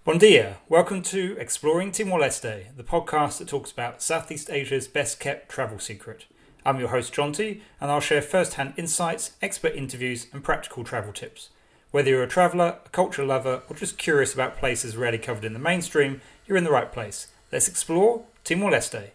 Bon dia, welcome to Exploring Timor-Leste, the podcast that talks about Southeast Asia's best kept travel secret. I'm your host Jonty, and I'll share first-hand insights, expert interviews and practical travel tips. Whether you're a traveller, a culture lover or just curious about places rarely covered in the mainstream, you're in the right place. Let's explore Timor-Leste.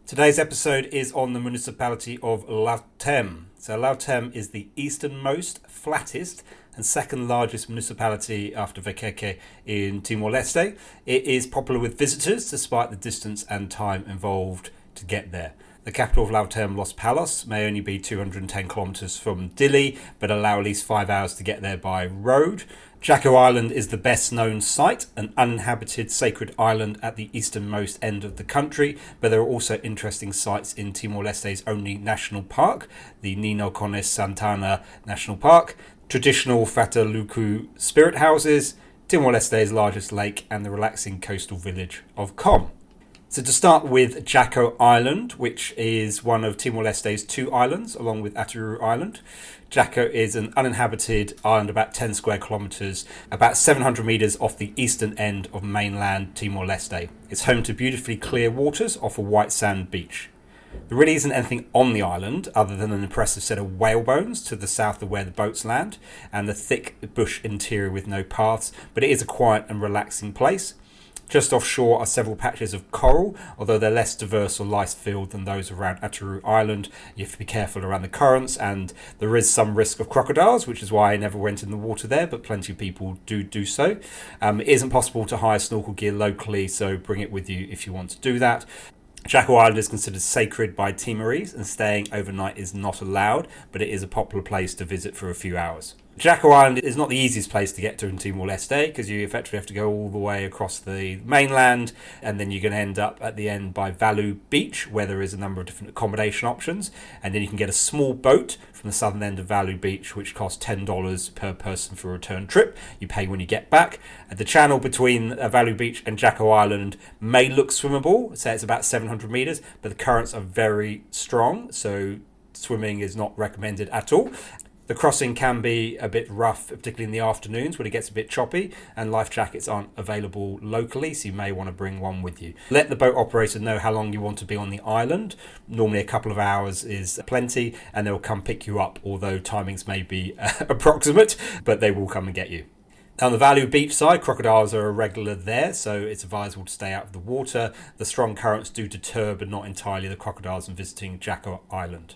Today's episode is on the municipality of Lautém. So Lautém is the easternmost, flattest and second largest municipality after Vekeke in Timor-Leste. It is popular with visitors despite the distance and time involved to get there. The capital of Lautém, Los Palos, may only be 210 kilometres from Dili, but allow at least 5 hours to get there by road. Jaco Island is the best known site, an uninhabited sacred island at the easternmost end of the country, but there are also interesting sites in Timor-Leste's only national park, the Nino Cones Santana National Park, traditional Fataluku spirit houses, Timor-Leste's largest lake, and the relaxing coastal village of Com. So to start with Jaco Island, which is one of Timor-Leste's two islands, along with Ataru Island. Jaco is an uninhabited island about 10 square kilometres, about 700 metres off the eastern end of mainland Timor-Leste. It's home to beautifully clear waters off a white sand beach. There really isn't anything on the island other than an impressive set of whale bones to the south of where the boats land, and the thick bush interior with no paths, but it is a quiet and relaxing place. Just offshore are several patches of coral, although they're less diverse or lice-filled than those around Ataru Island. You have to be careful around the currents, and there is some risk of crocodiles, which is why I never went in the water there, but plenty of people do so. It isn't possible to hire snorkel gear locally, so bring it with you if you want to do that. Jaco Island is considered sacred by Timorese, and staying overnight is not allowed, but it is a popular place to visit for a few hours. Jaco Island is not the easiest place to get to in Timor-Leste because you effectively have to go all the way across the mainland, and then you're going to end up at the end by Valu Beach, where there is a number of different accommodation options, and then you can get a small boat from the southern end of Valu Beach, which costs $10 per person for a return trip. You pay when you get back. The channel between Valu Beach and Jaco Island may look swimmable, say it's about 700 metres, but the currents are very strong, so swimming is not recommended at all. The crossing can be a bit rough, particularly in the afternoons when it gets a bit choppy, and life jackets aren't available locally, so you may want to bring one with you. Let the boat operator know how long you want to be on the island. Normally a couple of hours is plenty, and they'll come pick you up, although timings may be approximate, but they will come and get you. On the Valu Beach side, crocodiles are irregular there, so it's advisable to stay out of the water. The strong currents do deter, but not entirely, the crocodiles in visiting Jaco Island.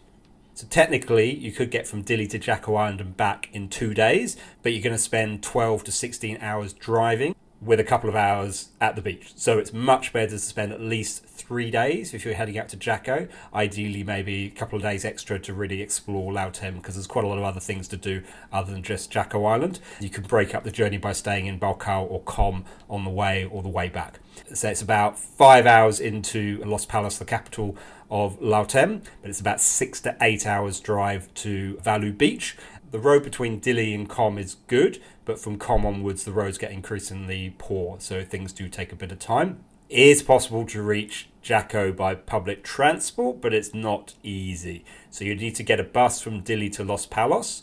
So technically, you could get from Dili to Jaco Island and back in 2 days, but you're going to spend 12 to 16 hours driving with a couple of hours at the beach. So it's much better to spend at least 3 days if you're heading out to Jaco. Ideally, maybe a couple of days extra to really explore Lautém, because there's quite a lot of other things to do other than just Jaco Island. You can break up the journey by staying in Balcao or Com on the way or the way back. So it's about 5 hours into Los Palos, the capital of Lautém, but it's about 6 to 8 hours drive to Valu Beach. The road between Dili and Com is good, but from Com onwards the roads get increasingly poor, so things do take a bit of time. It is possible to reach Jaco by public transport, but it's not easy. So you need to get a bus from Dili to Los Palos.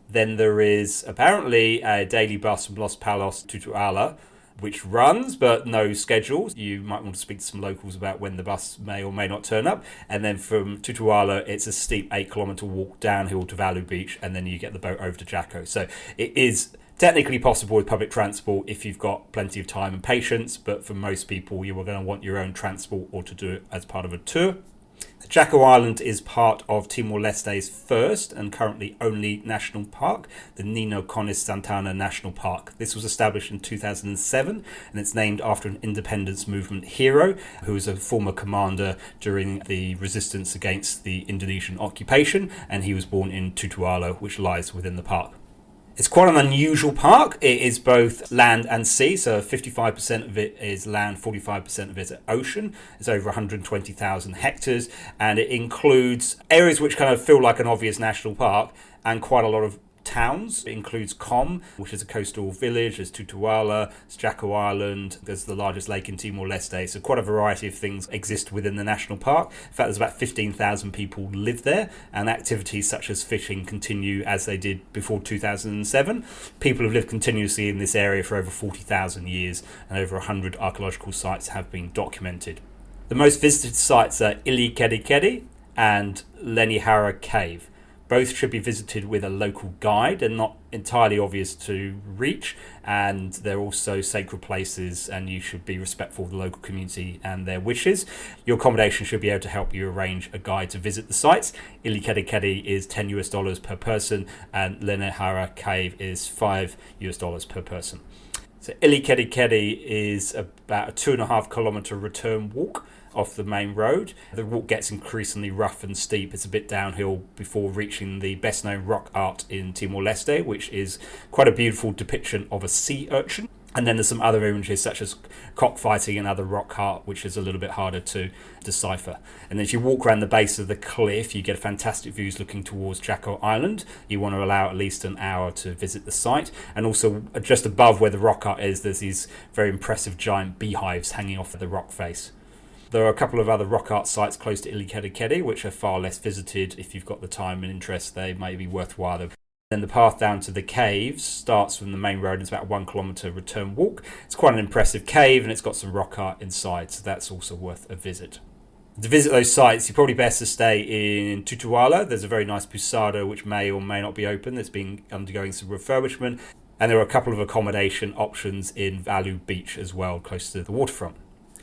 Then there is apparently a daily bus from Los Palos to Tutuala, which runs but no schedules. You might want to speak to some locals about when the bus may or may not turn up. And then from Tutuala, it's a steep 8-kilometre walk downhill to Valu Beach, and then you get the boat over to Jaco. So it is technically possible with public transport if you've got plenty of time and patience, but for most people you are going to want your own transport or to do it as part of a tour. Jaco Island is part of Timor-Leste's first and currently only national park, the Nino Cones Santana National Park. This was established in 2007 and it's named after an independence movement hero who was a former commander during the resistance against the Indonesian occupation, and he was born in Tutuala, which lies within the park. It's quite an unusual park. It is both land and sea, so 55% of it is land, 45% of it is ocean. It's over 120,000 hectares, and it includes areas which kind of feel like an obvious national park and quite a lot of towns. It includes Com, which is a coastal village. There's Tutuala, there's Jaco Island, there's the largest lake in Timor-Leste. So quite a variety of things exist within the national park. In fact, there's about 15,000 people live there, and activities such as fishing continue as they did before 2007. People have lived continuously in this area for over 40,000 years, and over 100 archaeological sites have been documented. The most visited sites are Ili Keri Keri and Lenihara Cave. Both should be visited with a local guide. They're not entirely obvious to reach, and they're also sacred places, and you should be respectful of the local community and their wishes. Your accommodation should be able to help you arrange a guide to visit the sites. Ili Keri Keri is $10 per person, and Lenihara Cave is $5 per person. So Ili Keri Keri is about a 2.5 kilometre return walk off the main road. The walk gets increasingly rough and steep. It's a bit downhill before reaching the best known rock art in Timor-Leste, which is quite a beautiful depiction of a sea urchin. And then there's some other images such as cockfighting and other rock art, which is a little bit harder to decipher. And then if you walk around the base of the cliff, you get fantastic views looking towards Jaco Island. You want to allow at least an hour to visit the site. And also just above where the rock art is, there's these very impressive giant beehives hanging off the rock face. There are a couple of other rock art sites close to Ili Keri Keri, which are far less visited. If you've got the time and interest, they may be worthwhile. Then the path down to the caves starts from the main road. It's about a 1 kilometre return walk. It's quite an impressive cave, and it's got some rock art inside, so that's also worth a visit. To visit those sites, you're probably best to stay in Tutuala. There's a very nice posada which may or may not be open. It's been undergoing some refurbishment. And there are a couple of accommodation options in Valu Beach as well, close to the waterfront.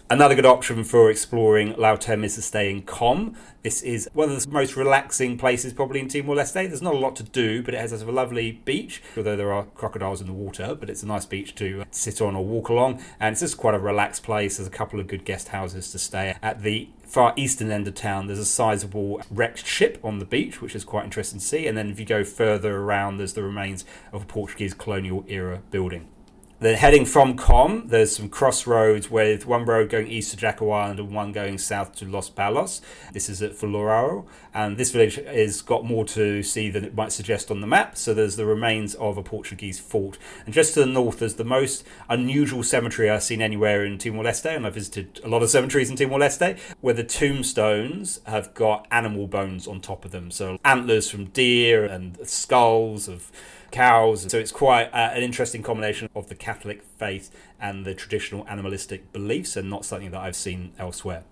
Another good option for exploring Lautém is to stay in Com. This is one of the most relaxing places probably in Timor-Leste. There's not a lot to do, but it has a lovely beach, although there are crocodiles in the water, but it's a nice beach to sit on or walk along. And it's just quite a relaxed place. There's a couple of good guest houses to stay at the far eastern end of town. There's a sizable wrecked ship on the beach, which is quite interesting to see. And then if you go further around, there's the remains of a Portuguese colonial era building. Then heading from Com, there's some crossroads with one road going east to Jaco Island and one going south to Los Palos. This is at Fuloraro, and this village has got more to see than it might suggest on the map. So there's the remains of a Portuguese fort. And just to the north, there's the most unusual cemetery I've seen anywhere in Timor-Leste, and I've visited a lot of cemeteries in Timor-Leste, where the tombstones have got animal bones on top of them. So antlers from deer and skulls of cows. So it's quite an interesting combination of the Catholic faith and the traditional animalistic beliefs, and not something that I've seen elsewhere.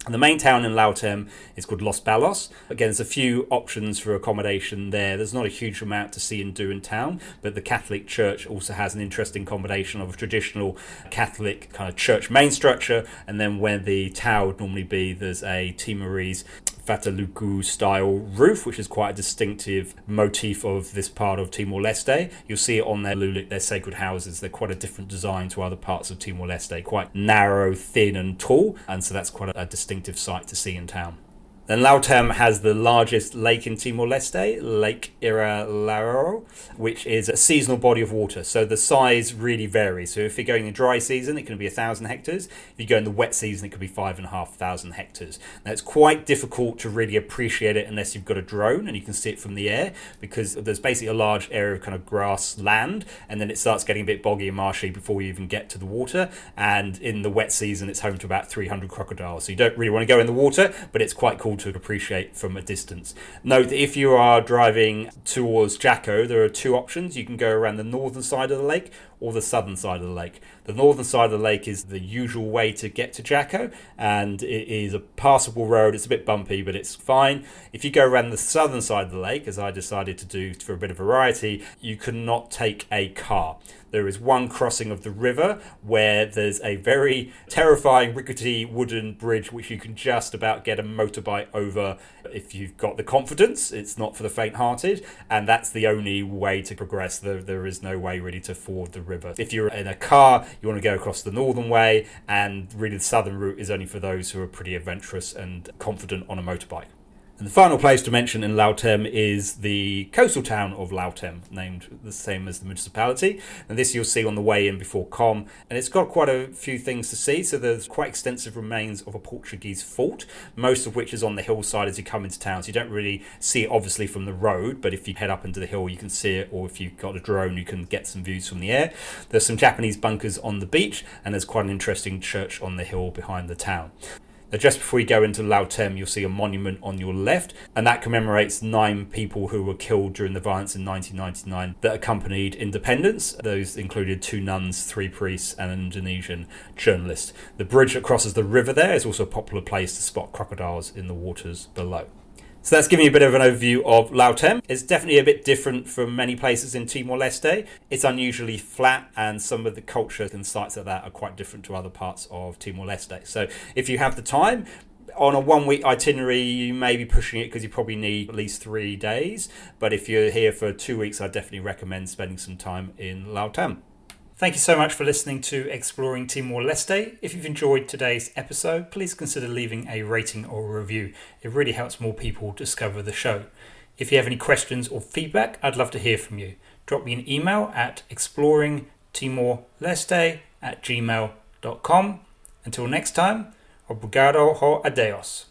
And the main town in Lautém is called Los Palos. Again, there's a few options for accommodation there. There's not a huge amount to see and do in town, but the Catholic Church also has an interesting combination of a traditional Catholic kind of church main structure, and then where the tower would normally be, there's a Timorese Fataluku style roof, which is quite a distinctive motif of this part of Timor-Leste. You'll see it on their lulik, their sacred houses. They're quite a different design to other parts of Timor-Leste, quite narrow, thin and tall, and so that's quite a distinctive sight to see in town. Then Lautém has the largest lake in Timor-Leste, Lake Iralaro, which is a seasonal body of water. So the size really varies. So if you're going in dry season, it can be 1,000 hectares. If you go in the wet season, it could be 5,500 hectares. Now it's quite difficult to really appreciate it unless you've got a drone and you can see it from the air, because there's basically a large area of kind of grass land, and then it starts getting a bit boggy and marshy before you even get to the water. And in the wet season, it's home to about 300 crocodiles. So you don't really want to go in the water, but it's quite cool to appreciate from a distance. Note that if you are driving towards Jaco, there are two options. You can go around the northern side of the lake or the southern side of the lake. The northern side of the lake is the usual way to get to Jaco, and it is a passable road. It's a bit bumpy, but it's fine. If you go around the southern side of the lake, as I decided to do for a bit of variety, you cannot take a car. There is one crossing of the river where there's a very terrifying rickety wooden bridge which you can just about get a motorbike over if you've got the confidence. It's not for the faint-hearted, and that's the only way to progress. There is no way really to ford the river. If you're in a car, you want to go across the northern way, and really the southern route is only for those who are pretty adventurous and confident on a motorbike. And the final place to mention in Lautém is the coastal town of Lautém, named the same as the municipality. And this you'll see on the way in before Com. And it's got quite a few things to see. So there's quite extensive remains of a Portuguese fort, most of which is on the hillside as you come into town. So you don't really see it obviously from the road, but if you head up into the hill you can see it, or if you've got a drone you can get some views from the air. There's some Japanese bunkers on the beach, and there's quite an interesting church on the hill behind the town. Now, just before you go into Lautém, you'll see a monument on your left, and that commemorates 9 people who were killed during the violence in 1999 that accompanied independence. Those included 2 nuns, 3 priests, and an Indonesian journalist. The bridge that crosses the river there is also a popular place to spot crocodiles in the waters below. So that's giving you a bit of an overview of Lautém. It's definitely a bit different from many places in Timor-Leste. It's unusually flat, and some of the culture and sites like that are quite different to other parts of Timor-Leste. So if you have the time, on a 1-week itinerary, you may be pushing it because you probably need at least 3 days. But if you're here for 2 weeks, I definitely recommend spending some time in Lautém. Thank you so much for listening to Exploring Timor-Leste. If you've enjoyed today's episode, please consider leaving a rating or a review. It really helps more people discover the show. If you have any questions or feedback, I'd love to hear from you. Drop me an email at exploringtimorleste@gmail.com. Until next time, obrigado ho adeus.